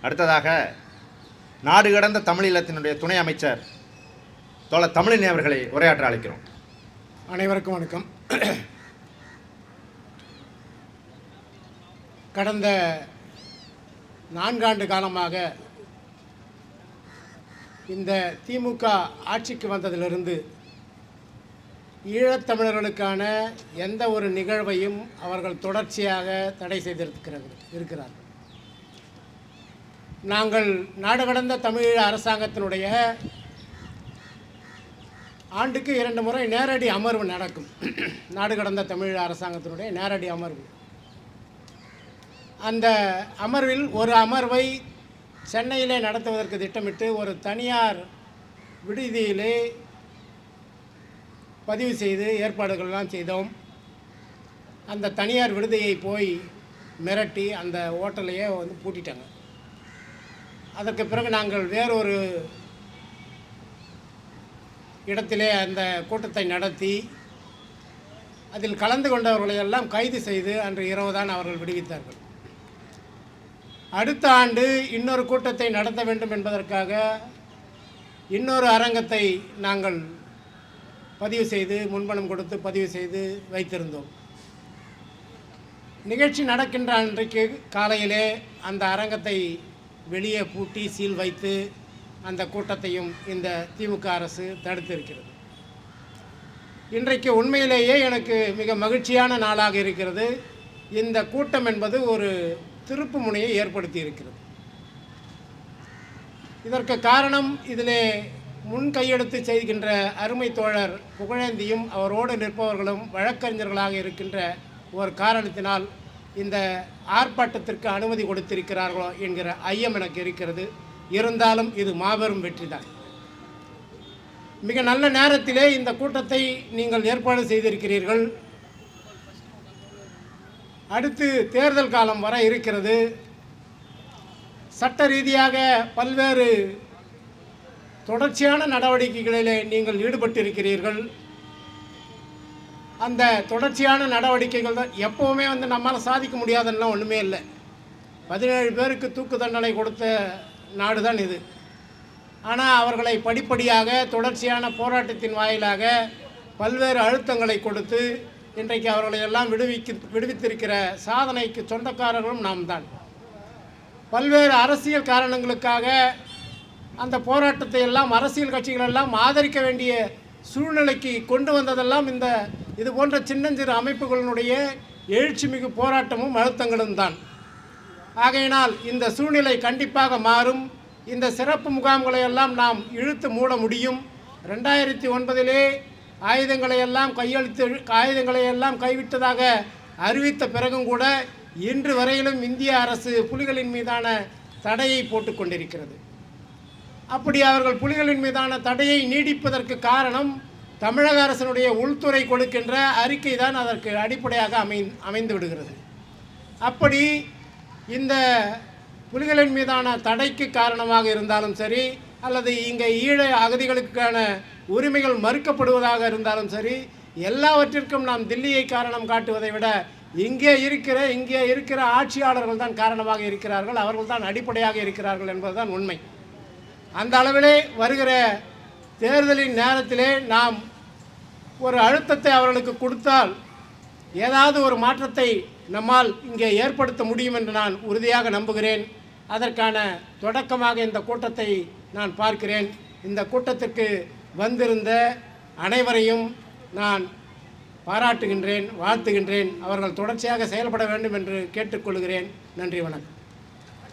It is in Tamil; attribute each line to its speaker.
Speaker 1: அடுத்ததாக நாடு கடந்த தமிழீழத்தினுடைய துணை அமைச்சர் தோழர் தமிழினி அவர்களை உரையாற்ற அழைக்கிறோம்.
Speaker 2: அனைவருக்கும் வணக்கம். கடந்த 4 ஆண்டு காலமாக இந்த திமுக ஆட்சிக்கு வந்ததிலிருந்து ஈழத்தமிழர்களுக்கான எந்த ஒரு நிகழ்வையும் அவர்கள் தொடர்ச்சியாக தடை செய்திருக்கிறார்கள். நாங்கள் நாடு கடந்த தமிழீழ அரசாங்கத்தினுடைய ஆண்டுக்கு 2 முறை நேரடி அமர்வு நடக்கும். நாடு கடந்த தமிழீழ அரசாங்கத்தினுடைய நேரடி அமர்வு. அந்த அமர்வில் ஒரு அமர்வை சென்னையிலே நடத்துவதற்கு திட்டமிட்டு ஒரு தனியார் விடுதியிலே பதிவு செய்து ஏற்பாடுகள்லாம் செய்தோம். அந்த தனியார் விடுதியை போய் மிரட்டி அந்த ஹோட்டலையே பூட்டிட்டாங்க. அதற்கு பிறகு நாங்கள் வேறொரு இடத்திலே அந்த கூட்டத்தை நடத்தி அதில் கலந்து கொண்டவர்களையெல்லாம் கைது செய்து அன்று இரவு தான் அவர்கள் விடுவித்தார்கள். அடுத்த ஆண்டு இன்னொரு கூட்டத்தை நடத்த வேண்டும் என்பதற்காக இன்னொரு அரங்கத்தை நாங்கள் பதிவு செய்து முன்பணம் கொடுத்து பதிவு செய்து வைத்திருந்தோம். நிகழ்ச்சி நடக்கின்ற அன்றைக்கு காலையிலே அந்த அரங்கத்தை வெளியே பூட்டி சீல் வைத்து அந்த கூட்டத்தையும் இந்த திமுக அரசு தடுத்திருக்கிறது. இன்றைக்கு உண்மையிலேயே எனக்கு மிக மகிழ்ச்சியான நாளாக இருக்கிறது. இந்த கூட்டம் என்பது ஒரு திருப்பு முனையை ஏற்படுத்தி இருக்கிறது. இதற்கு காரணம் இதிலே முன் கையெழுத்து செய்கின்ற அருமை தோழர் புகழேந்தியும் அவரோடு நிற்பவர்களும் வழக்கறிஞர்களாக இருக்கின்ற ஒரு காரணத்தினால் இந்த ஆர்ப்பாட்டத்திற்கு அனுமதி கொடுத்திருக்கிறார்களோ என்கிற ஐயம் எனக்கு இருக்கிறது. இருந்தாலும் இது மாபெரும் வெற்றிதான். மிக நல்ல நேரத்திலே இந்த கூட்டத்தை நீங்கள் ஏற்பாடு செய்திருக்கிறீர்கள். அடுத்து தேர்தல் காலம் வர இருக்கிறது. சட்ட ரீதியாக பல்வேறு தொடர்ச்சியான நடவடிக்கைகளிலே நீங்கள் ஈடுபட்டிருக்கிறீர்கள். அந்த தொடர்ச்சியான நடவடிக்கைகள் தான் எப்போவுமே நம்மால் சாதிக்க முடியாதுன்னா ஒன்றுமே இல்லை. 17 பேருக்கு தூக்கு தண்டனை கொடுத்த நாடு தான் இது. ஆனால் அவர்களை படிப்படியாக தொடர்ச்சியான போராட்டத்தின் வாயிலாக பல்வேறு அழுத்தங்களை கொடுத்து இன்றைக்கு அவர்களை எல்லாம் விடுவித்திருக்கிற சாதனைக்கு சொந்தக்காரர்களும் நாம் தான். பல்வேறு அரசியல் காரணங்களுக்காக அந்த போராட்டத்தை எல்லாம் அரசியல் கட்சிகள் எல்லாம் ஆதரிக்க வேண்டிய சூழ்நிலைக்கு கொண்டு வந்ததெல்லாம் இது போன்ற சின்னஞ்சிறு அமைப்புகளினுடைய எழுச்சிமிகு போராட்டமும் அழுத்தங்களும் தான். ஆகையினால் இந்த சூழ்நிலை கண்டிப்பாக மாறும். இந்த சிறப்பு முகாம்களை எல்லாம் நாம் இழுத்து மூட முடியும். 2009 ஆயுதங்களை எல்லாம் கைவிட்டதாக அறிவித்த பிறகும் கூட இன்று வரையிலும் இந்திய அரசு புலிகளின் மீதான தடையை போட்டு கொண்டிருக்கிறது. அப்படி அவர்கள் புலிகளின் மீதான தடையை நீடிப்பதற்கு காரணம் தமிழக அரசினுடைய உள்துறை கொடுக்கின்ற அறிக்கை தான் அதற்கு அடிப்படையாக அமைந்து விடுகிறது. அப்படி இந்த புலிகளின் மீதான தடைக்கு காரணமாக இருந்தாலும் சரி, அல்லது இங்கே ஈழ அகதிகளுக்கான உரிமைகள் மறுக்கப்படுவதாக இருந்தாலும் சரி, எல்லாவற்றிற்கும் நாம் தில்லியை காரணம் காட்டுவதை விட இங்கே இருக்கிற ஆட்சியாளர்கள் தான் காரணமாக இருக்கிறார்கள், அவர்கள் தான் அடிப்படையாக இருக்கிறார்கள் என்பதுதான் உண்மை. அந்த அளவிலே வருகிற தேர்தலின் நேரத்திலே நாம் ஒரு அழுத்தத்தை அவர்களுக்கு கொடுத்தால் ஏதாவது ஒரு மாற்றத்தை நம்மால் இங்கே ஏற்படுத்த முடியும் என்று நான் உறுதியாக நம்புகிறேன். அதற்கான தொடக்கமாக இந்த கூட்டத்தை நான் பார்க்கிறேன். இந்த கூட்டத்திற்கு வந்திருந்த அனைவரையும் நான் பாராட்டுகின்றேன், வாழ்த்துகின்றேன். அவர்கள் தொடர்ச்சியாக செயல்பட வேண்டும் என்று கேட்டுக்கொள்கிறேன். நன்றி, வணக்கம்.